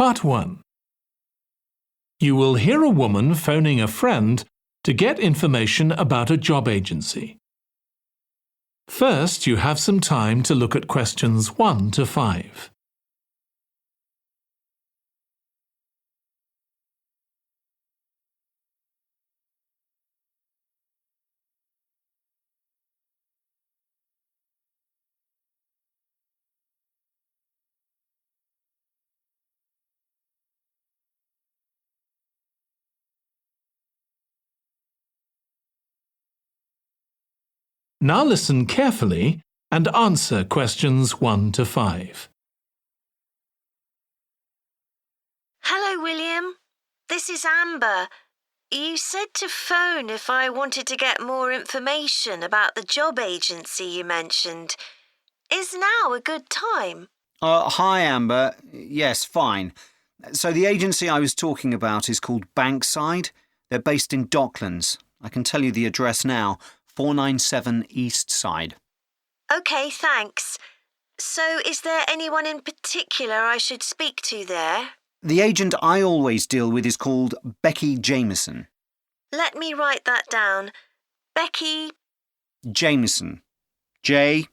Part 1. You will hear a woman phoning a friend to get information about a job agency. First, you have some time to look at questions 1 to 5. Now listen carefully and answer questions 1 to 5. Hello, William. This is Amber. You said to phone if I wanted to get more information about the job agency you mentioned. Is now a good time? Hi, Amber. Yes, fine. So the agency I was talking about is called Bankside. They're based in Docklands. I can tell you the address now, 497 East Side. OK, thanks. So is there anyone in particular I should speak to there? The agent I always deal with is called Becky Jameson. Let me write that down. Becky Jameson. Jameson.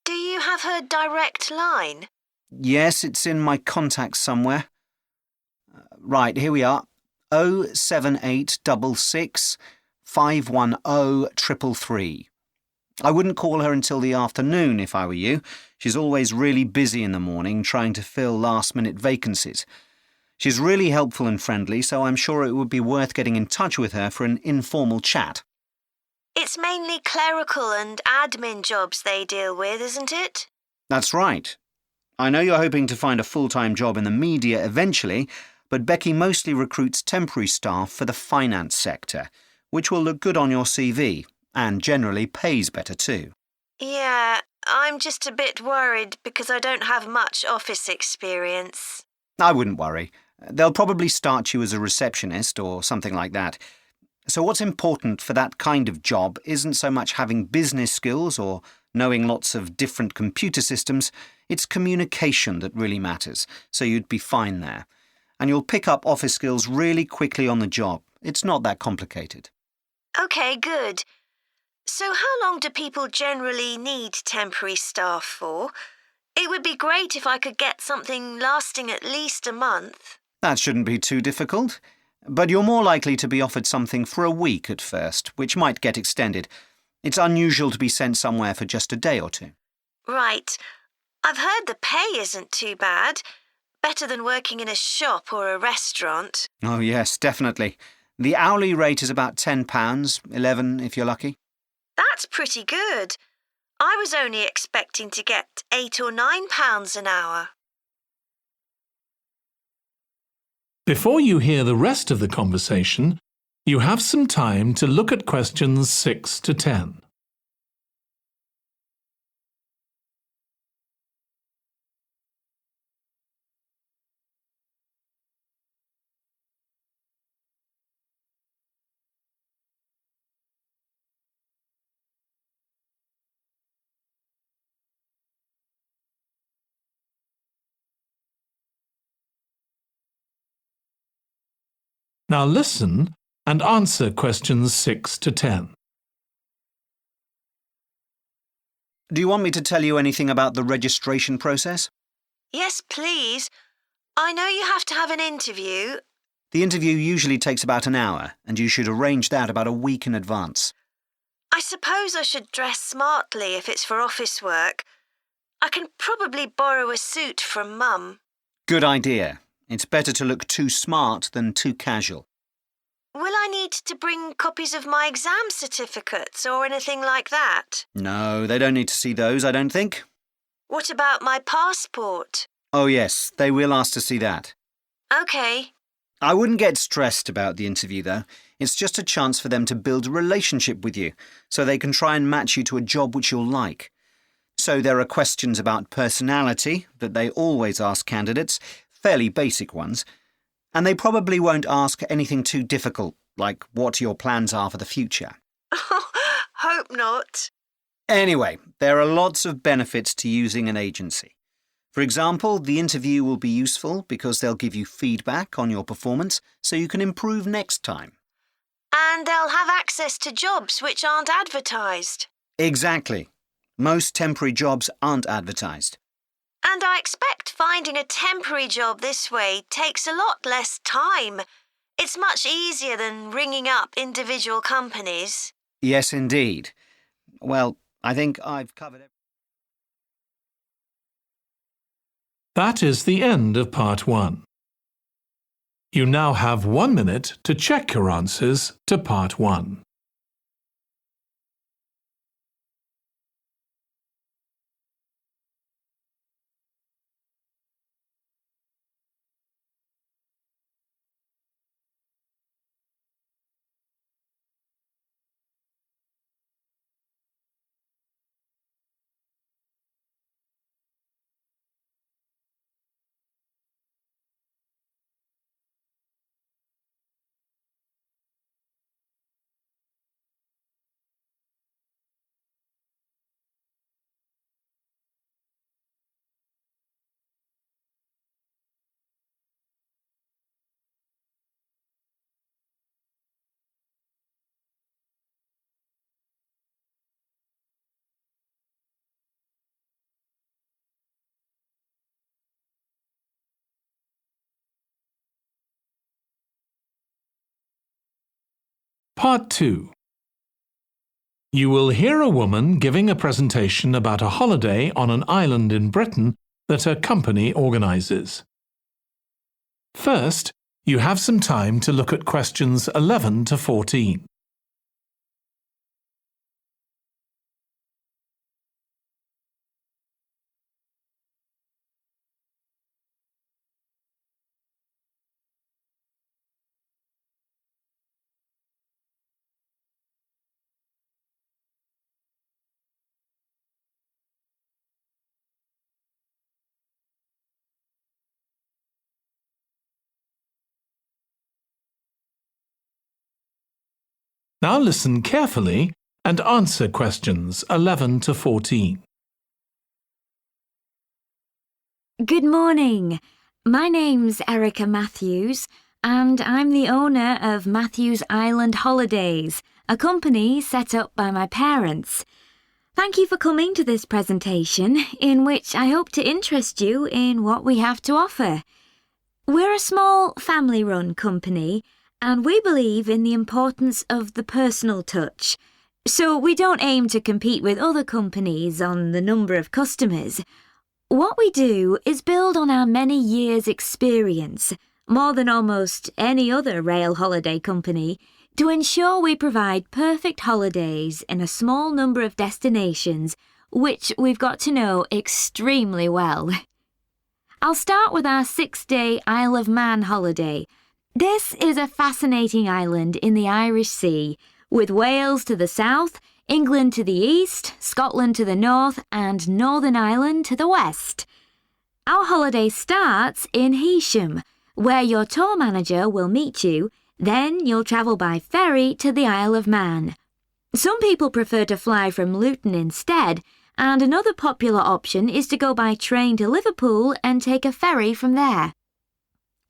Do you have her direct line? Yes, it's in my contacts somewhere. Right, here we are. 07866 510 333. I wouldn't call her until the afternoon if I were you. She's always really busy in the morning trying to fill last-minute vacancies. She's really helpful and friendly, so I'm sure it would be worth getting in touch with her for an informal chat. It's mainly clerical and admin jobs they deal with, isn't it? That's right. I know you're hoping to find a full-time job in the media eventually, but Becky mostly recruits temporary staff for the finance sector, which will look good on your CV and generally pays better too. Yeah, I'm just a bit worried because I don't have much office experience. I wouldn't worry. They'll probably start you as a receptionist or something like that. So what's important for that kind of job isn't so much having business skills or knowing lots of different computer systems. It's communication that really matters, so you'd be fine there. And you'll pick up office skills really quickly on the job. It's not that complicated. OK, good. So how long do people generally need temporary staff for? It would be great if I could get something lasting at least a month. That shouldn't be too difficult. But you're more likely to be offered something for a week at first, which might get extended. It's unusual to be sent somewhere for just a day or two. Right. I've heard the pay isn't too bad. Better than working in a shop or a restaurant. Oh, yes, definitely. The hourly rate is about £10, $11 if you're lucky. That's pretty good. I was only expecting to get £8 or £9 an hour. Before you hear the rest of the conversation, you have some time to look at questions 6 to 10. Now listen and answer questions 6 to 10. Do you want me to tell you anything about the registration process? Yes, please. I know you have to have an interview. The interview usually takes about an hour, and you should arrange that about a week in advance. I suppose I should dress smartly if it's for office work. I can probably borrow a suit from Mum. Good idea. It's better to look too smart than too casual. Will I need to bring copies of my exam certificates or anything like that? No, they don't need to see those, I don't think. What about my passport? Oh, yes, they will ask to see that. OK. I wouldn't get stressed about the interview, though. It's just a chance for them to build a relationship with you, so they can try and match you to a job which you'll like. So there are questions about personality that they always ask candidates, fairly basic ones, and they probably won't ask anything too difficult, like what your plans are for the future. Hope not. Anyway, there are lots of benefits to using an agency. For example, the interview will be useful because they'll give you feedback on your performance so you can improve next time. And they'll have access to jobs which aren't advertised. Exactly. Most temporary jobs aren't advertised. And I expect finding a temporary job this way takes a lot less time. It's much easier than ringing up individual companies. Yes, indeed. Well, I think I've covered it. That is the end of part 1. You now have 1 minute to check your answers to part 1. Part 2. You will hear a woman giving a presentation about a holiday on an island in Britain that her company organises. First, you have some time to look at questions 11 to 14. Now listen carefully and answer questions 11 to 14. Good morning. My name's Erica Matthews, and I'm the owner of Matthews Island Holidays, a company set up by my parents. Thank you for coming to this presentation, in which I hope to interest you in what we have to offer. We're a small family-run company, and we believe in the importance of the personal touch. So we don't aim to compete with other companies on the number of customers. What we do is build on our many years' experience, more than almost any other rail holiday company, to ensure we provide perfect holidays in a small number of destinations, which we've got to know extremely well. I'll start with our 6-day Isle of Man holiday. This is a fascinating island in the Irish Sea, with Wales to the south, England to the east, Scotland to the north, and Northern Ireland to the west. Our holiday starts in Heysham, where your tour manager will meet you. Then you'll travel by ferry to the Isle of Man. Some people prefer to fly from Luton instead, and another popular option is to go by train to Liverpool and take a ferry from there.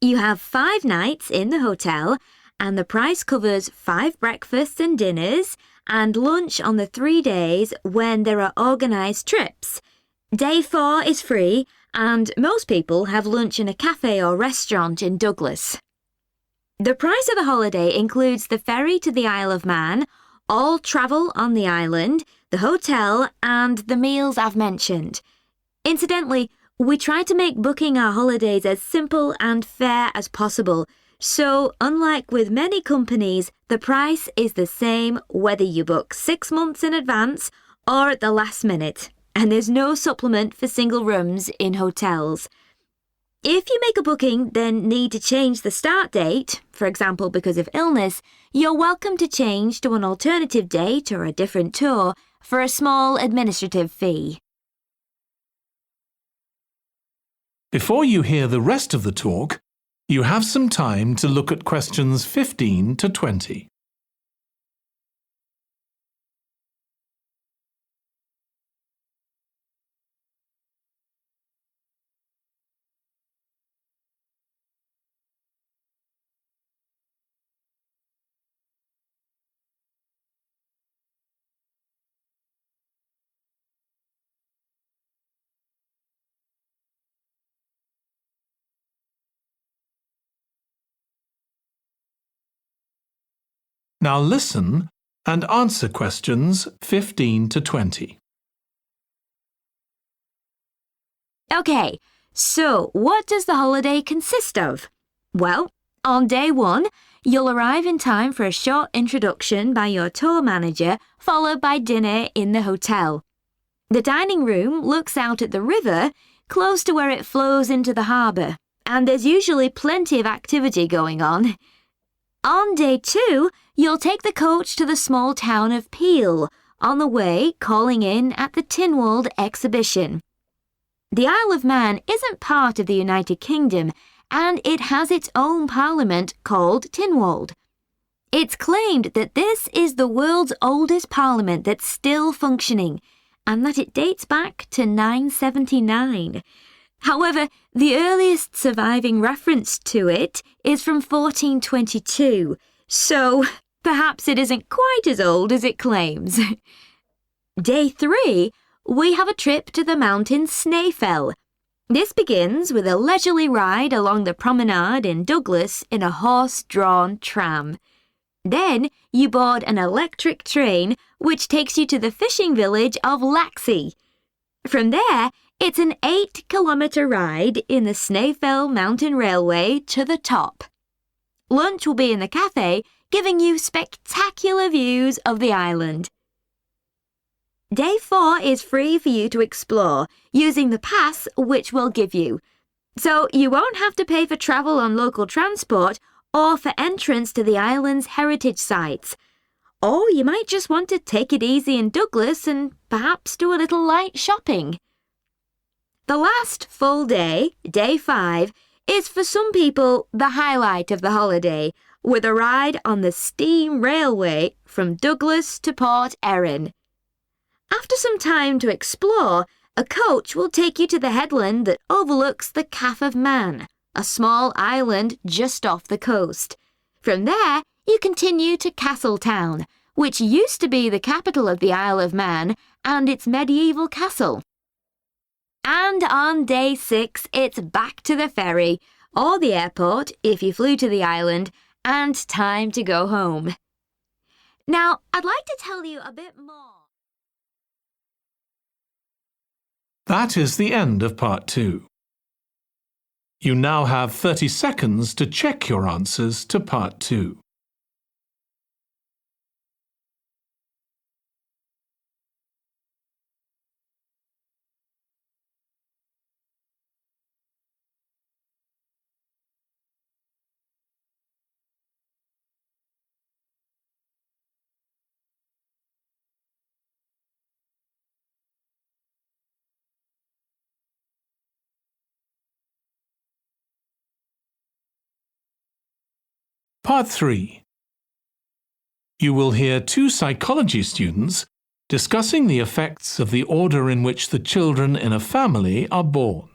You have 5 nights in the hotel, and the price covers 5 breakfasts and dinners, and lunch on the 3 days when there are organised trips. Day 4 is free, and most people have lunch in a cafe or restaurant in Douglas. The price of the holiday includes the ferry to the Isle of Man, all travel on the island, the hotel, and the meals I've mentioned. Incidentally, we try to make booking our holidays as simple and fair as possible, so unlike with many companies, the price is the same whether you book 6 months in advance or at the last minute, and there's no supplement for single rooms in hotels. If you make a booking, then need to change the start date, for example because of illness, you're welcome to change to an alternative date or a different tour for a small administrative fee. Before you hear the rest of the talk, you have some time to look at questions 15 to 20. Now listen and answer questions 15 to 20. OK, so what does the holiday consist of? Well, on day 1, you'll arrive in time for a short introduction by your tour manager, followed by dinner in the hotel. The dining room looks out at the river, close to where it flows into the harbour, and there's usually plenty of activity going on. On day 2, you'll take the coach to the small town of Peel, on the way calling in at the Tynwald exhibition. The Isle of Man isn't part of the United Kingdom, and it has its own parliament called Tynwald. It's claimed that this is the world's oldest parliament that's still functioning, and that it dates back to 979. However, the earliest surviving reference to it is from 1422, so perhaps it isn't quite as old as it claims. Day 3, we have a trip to the mountain Snaefell. This begins with a leisurely ride along the promenade in Douglas in a horse-drawn tram. Then you board an electric train which takes you to the fishing village of Laxey. From there, it's an 8-kilometre ride in the Snaefell Mountain Railway to the top. Lunch will be in the cafe, giving you spectacular views of the island. Day 4 is free for you to explore, using the pass which we'll give you. So you won't have to pay for travel on local transport or for entrance to the island's heritage sites. Or you might just want to take it easy in Douglas and perhaps do a little light shopping. The last full day, day 5, is for some people the highlight of the holiday, with a ride on the steam railway from Douglas to Port Erin. After some time to explore, a coach will take you to the headland that overlooks the Calf of Man, a small island just off the coast. From there, you continue to Castletown, which used to be the capital of the Isle of Man and its medieval castle. And on day 6, it's back to the ferry, or the airport if you flew to the island, and time to go home. Now, I'd like to tell you a bit more. That is the end of part 2. You now have 30 seconds to check your answers to part 2. Part 3. You will hear 2 psychology students discussing the effects of the order in which the children in a family are born.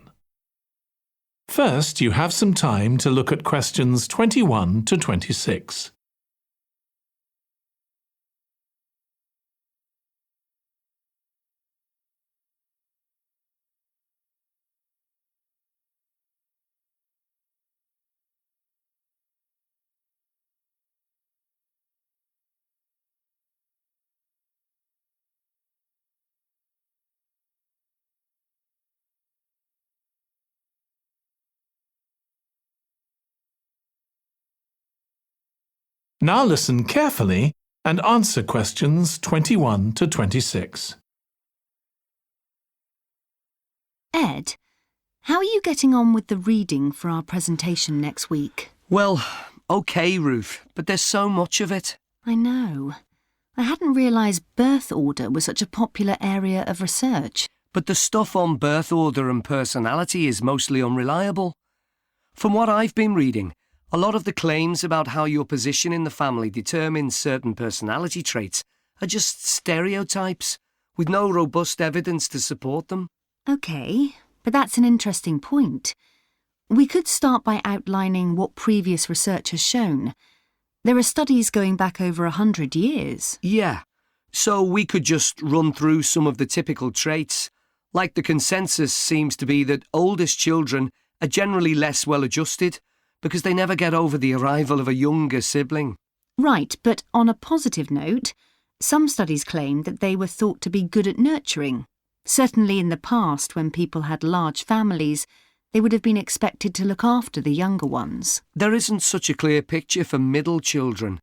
First, you have some time to look at questions 21 to 26. Now listen carefully and answer questions 21 to 26. Ed, how are you getting on with the reading for our presentation next week? Well, OK, Ruth, but there's so much of it. I know. I hadn't realised birth order was such a popular area of research. But the stuff on birth order and personality is mostly unreliable. From what I've been reading, a lot of the claims about how your position in the family determines certain personality traits are just stereotypes, with no robust evidence to support them. OK, but that's an interesting point. We could start by outlining what previous research has shown. There are studies going back over 100 years. Yeah, so we could just run through some of the typical traits. Like the consensus seems to be that oldest children are generally less well adjusted, because they never get over the arrival of a younger sibling. Right, but on a positive note, some studies claim that they were thought to be good at nurturing. Certainly in the past, when people had large families, they would have been expected to look after the younger ones. There isn't such a clear picture for middle children,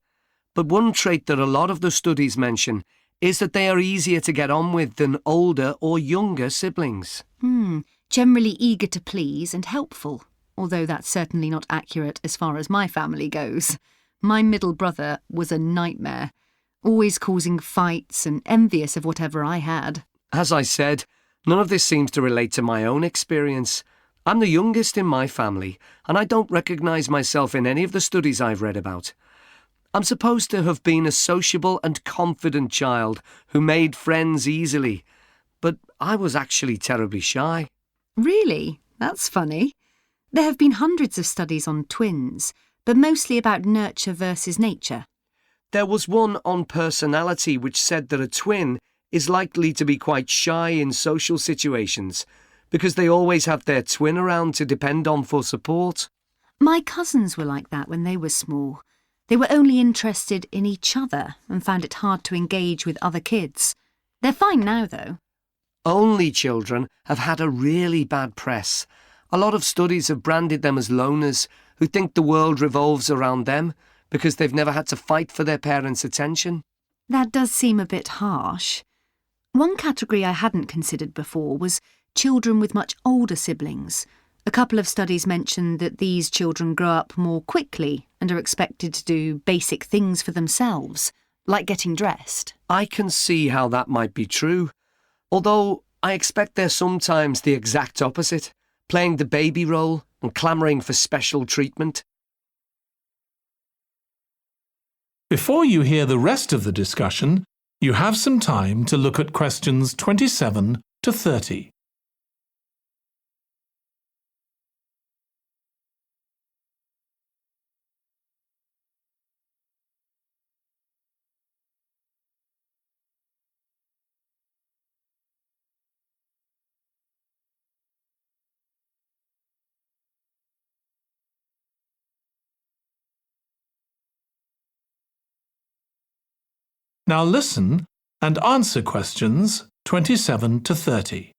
but one trait that a lot of the studies mention is that they are easier to get on with than older or younger siblings. Generally eager to please and helpful, although that's certainly not accurate as far as my family goes. My middle brother was a nightmare, always causing fights and envious of whatever I had. As I said, none of this seems to relate to my own experience. I'm the youngest in my family, and I don't recognise myself in any of the studies I've read about. I'm supposed to have been a sociable and confident child who made friends easily, but I was actually terribly shy. Really? That's funny. There have been hundreds of studies on twins, but mostly about nurture versus nature. There was one on personality which said that a twin is likely to be quite shy in social situations because they always have their twin around to depend on for support. My cousins were like that when they were small. They were only interested in each other and found it hard to engage with other kids. They're fine now, though. Only children have had a really bad press. A lot of studies have branded them as loners who think the world revolves around them because they've never had to fight for their parents' attention. That does seem a bit harsh. One category I hadn't considered before was children with much older siblings. A couple of studies mentioned that these children grow up more quickly and are expected to do basic things for themselves, like getting dressed. I can see how that might be true, although I expect they're sometimes the exact opposite, playing the baby role and clamouring for special treatment. Before you hear the rest of the discussion, you have some time to look at questions 27 to 30. Now listen and answer questions 27 to 30.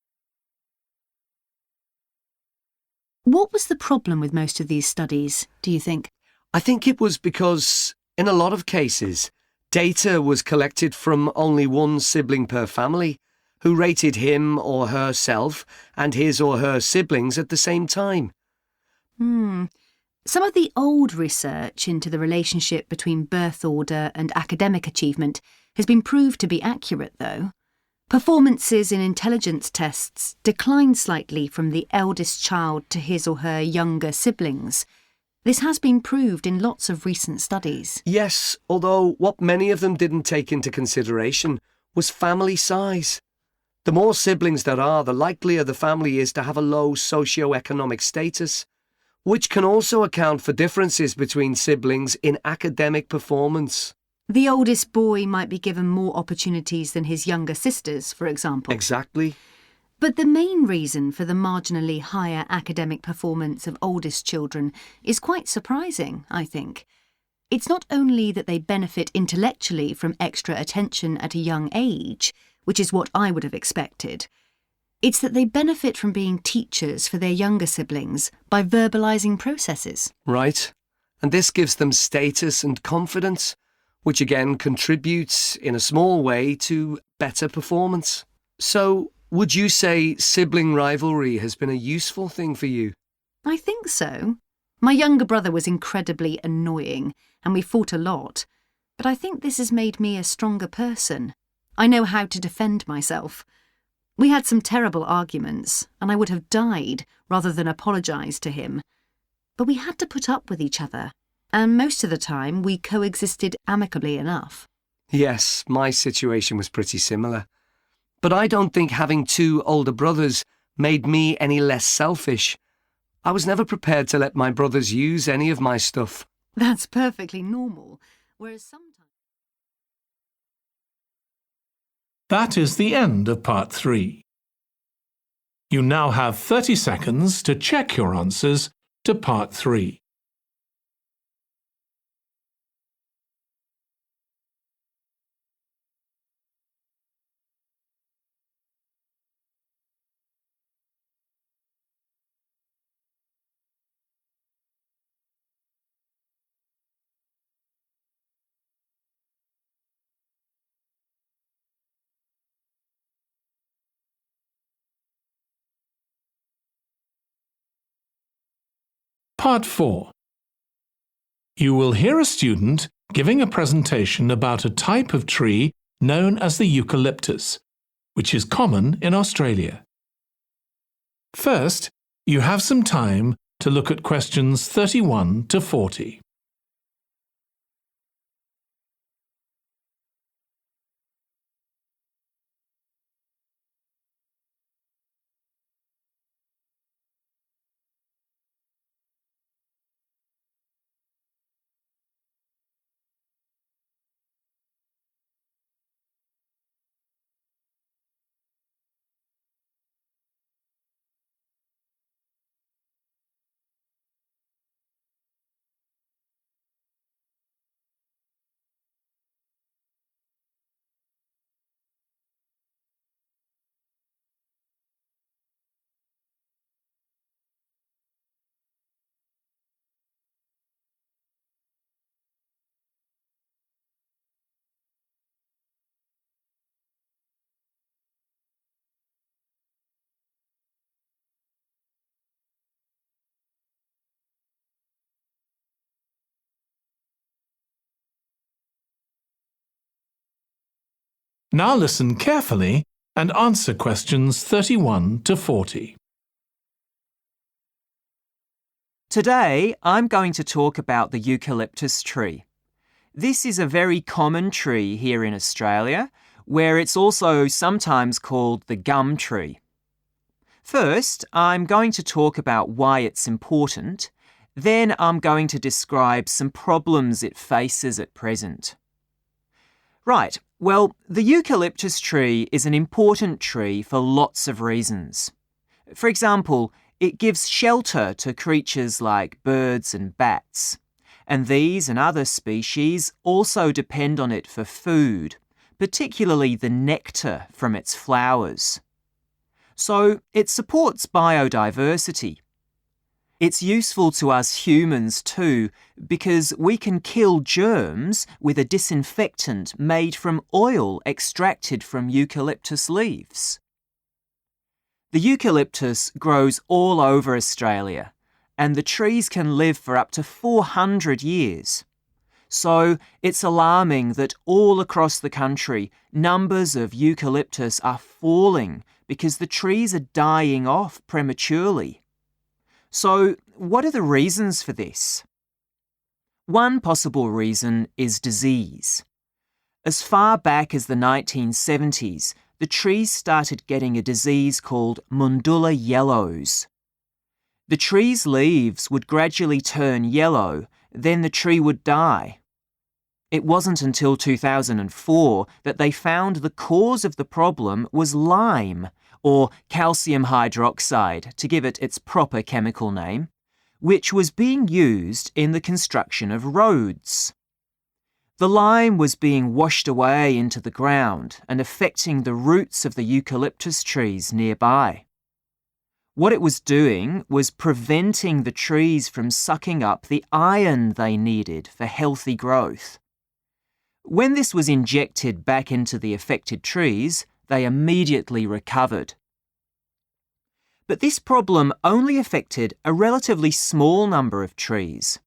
What was the problem with most of these studies, do you think? I think it was because, in a lot of cases, data was collected from only one sibling per family, who rated him or herself and his or her siblings at the same time. Some of the old research into the relationship between birth order and academic achievement has been proved to be accurate, though. Performances in intelligence tests declined slightly from the eldest child to his or her younger siblings. This has been proved in lots of recent studies. Yes, although what many of them didn't take into consideration was family size. The more siblings there are, the likelier the family is to have a low socio-economic status, which can also account for differences between siblings in academic performance. The oldest boy might be given more opportunities than his younger sisters, for example. Exactly. But the main reason for the marginally higher academic performance of oldest children is quite surprising, I think. It's not only that they benefit intellectually from extra attention at a young age, which is what I would have expected. It's that they benefit from being teachers for their younger siblings by verbalising processes. Right. And this gives them status and confidence, which again contributes in a small way to better performance. So, would you say sibling rivalry has been a useful thing for you? I think so. My younger brother was incredibly annoying, and we fought a lot. But I think this has made me a stronger person. I know how to defend myself. We had some terrible arguments, and I would have died rather than apologise to him. But we had to put up with each other, and most of the time we coexisted amicably enough. Yes, my situation was pretty similar. But I don't think having two older brothers made me any less selfish. I was never prepared to let my brothers use any of my stuff. That's perfectly normal, whereas sometimes... That is the end of part 3. You now have 30 seconds to check your answers to part 3. Part 4. You will hear a student giving a presentation about a type of tree known as the eucalyptus, which is common in Australia. First, you have some time to look at questions 31 to 40. Now listen carefully and answer questions 31 to 40. Today, I'm going to talk about the eucalyptus tree. This is a very common tree here in Australia, where it's also sometimes called the gum tree. First, I'm going to talk about why it's important. Then I'm going to describe some problems it faces at present. Right, well, the eucalyptus tree is an important tree for lots of reasons. For example, it gives shelter to creatures like birds and bats, and these and other species also depend on it for food, particularly the nectar from its flowers. So it supports biodiversity. It's useful to us humans too, because we can kill germs with a disinfectant made from oil extracted from eucalyptus leaves. The eucalyptus grows all over Australia, and the trees can live for up to 400 years. So it's alarming that all across the country, numbers of eucalyptus are falling because the trees are dying off prematurely. So, what are the reasons for this? One possible reason is disease. As far back as the 1970s, the trees started getting a disease called Mundula yellows. The tree's leaves would gradually turn yellow, then the tree would die. It wasn't until 2004 that they found the cause of the problem was lime, or calcium hydroxide, to give it its proper chemical name, which was being used in the construction of roads. The lime was being washed away into the ground and affecting the roots of the eucalyptus trees nearby. What it was doing was preventing the trees from sucking up the iron they needed for healthy growth. When this was injected back into the affected trees, they immediately recovered. But this problem only affected a relatively small number of trees.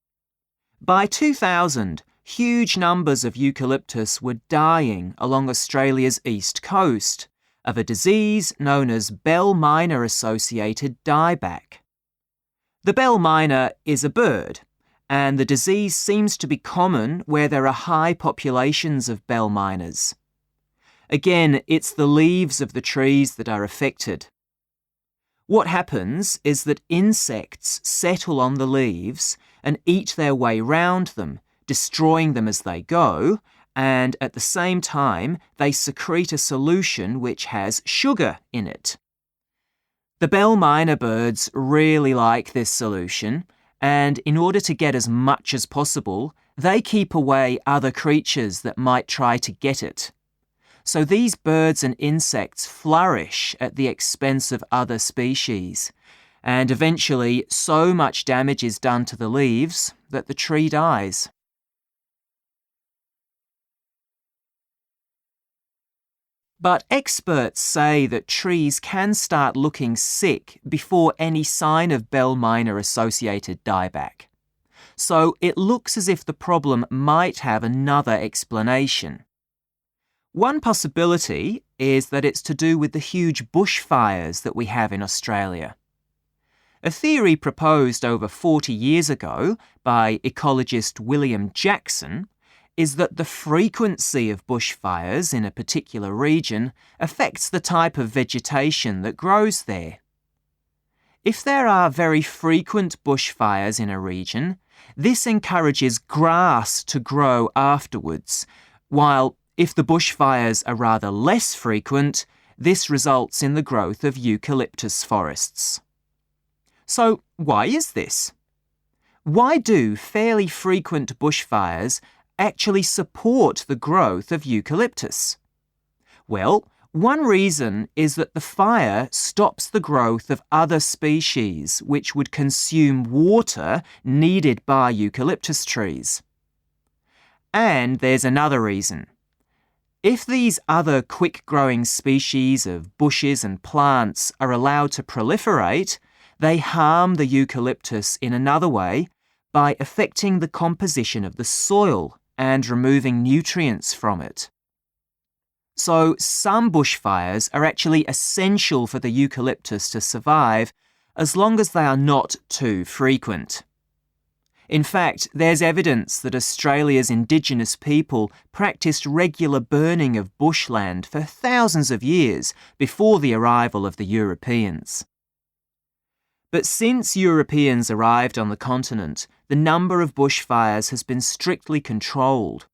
By 2000, huge numbers of eucalyptus were dying along Australia's east coast of a disease known as bell miner-associated dieback. The bell miner is a bird, and the disease seems to be common where there are high populations of bell miners. Again, it's the leaves of the trees that are affected. What happens is that insects settle on the leaves and eat their way round them, destroying them as they go, and at the same time they secrete a solution which has sugar in it. The bell miner birds really like this solution, and in order to get as much as possible, they keep away other creatures that might try to get it. So these birds and insects flourish at the expense of other species, and eventually so much damage is done to the leaves that the tree dies. But experts say that trees can start looking sick before any sign of bell minor-associated dieback. So it looks as if the problem might have another explanation. One possibility is that it's to do with the huge bushfires that we have in Australia. A theory proposed over 40 years ago by ecologist William Jackson is that the frequency of bushfires in a particular region affects the type of vegetation that grows there. If there are very frequent bushfires in a region, this encourages grass to grow afterwards, while if the bushfires are rather less frequent, this results in the growth of eucalyptus forests. So, why is this? Why do fairly frequent bushfires actually support the growth of eucalyptus? Well, one reason is that the fire stops the growth of other species which would consume water needed by eucalyptus trees. And there's another reason. If these other quick-growing species of bushes and plants are allowed to proliferate, they harm the eucalyptus in another way by affecting the composition of the soil and removing nutrients from it. So some bushfires are actually essential for the eucalyptus to survive as long as they are not too frequent. In fact, there's evidence that Australia's Indigenous people practiced regular burning of bushland for thousands of years before the arrival of the Europeans. But since Europeans arrived on the continent, the number of bushfires has been strictly controlled.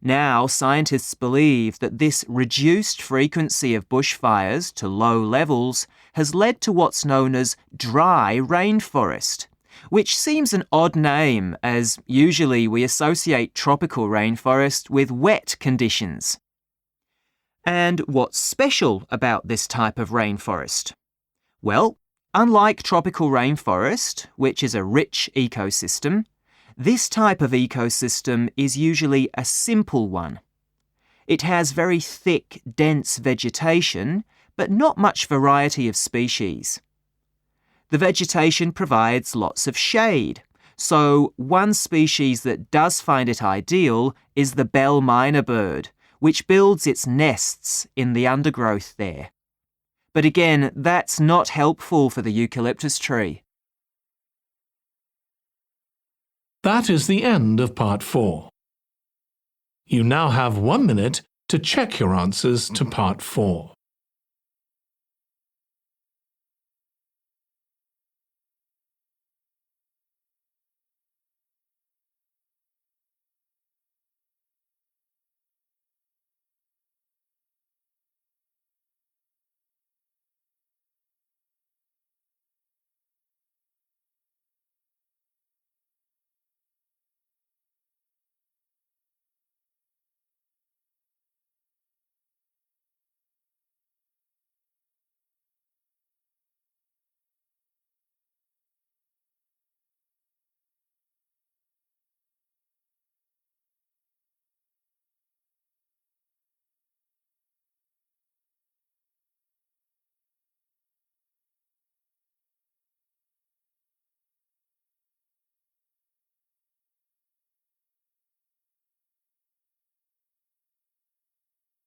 Now, scientists believe that this reduced frequency of bushfires to low levels has led to what's known as dry rainforest, which seems an odd name as usually we associate tropical rainforest with wet conditions. And what's special about this type of rainforest? Well, unlike tropical rainforest, which is a rich ecosystem, this type of ecosystem is usually a simple one. It has very thick, dense vegetation, but not much variety of species. The vegetation provides lots of shade, so one species that does find it ideal is the bell miner bird, which builds its nests in the undergrowth there. But again, that's not helpful for the eucalyptus tree. That is the end of part 4. You now have 1 minute to check your answers to part 4.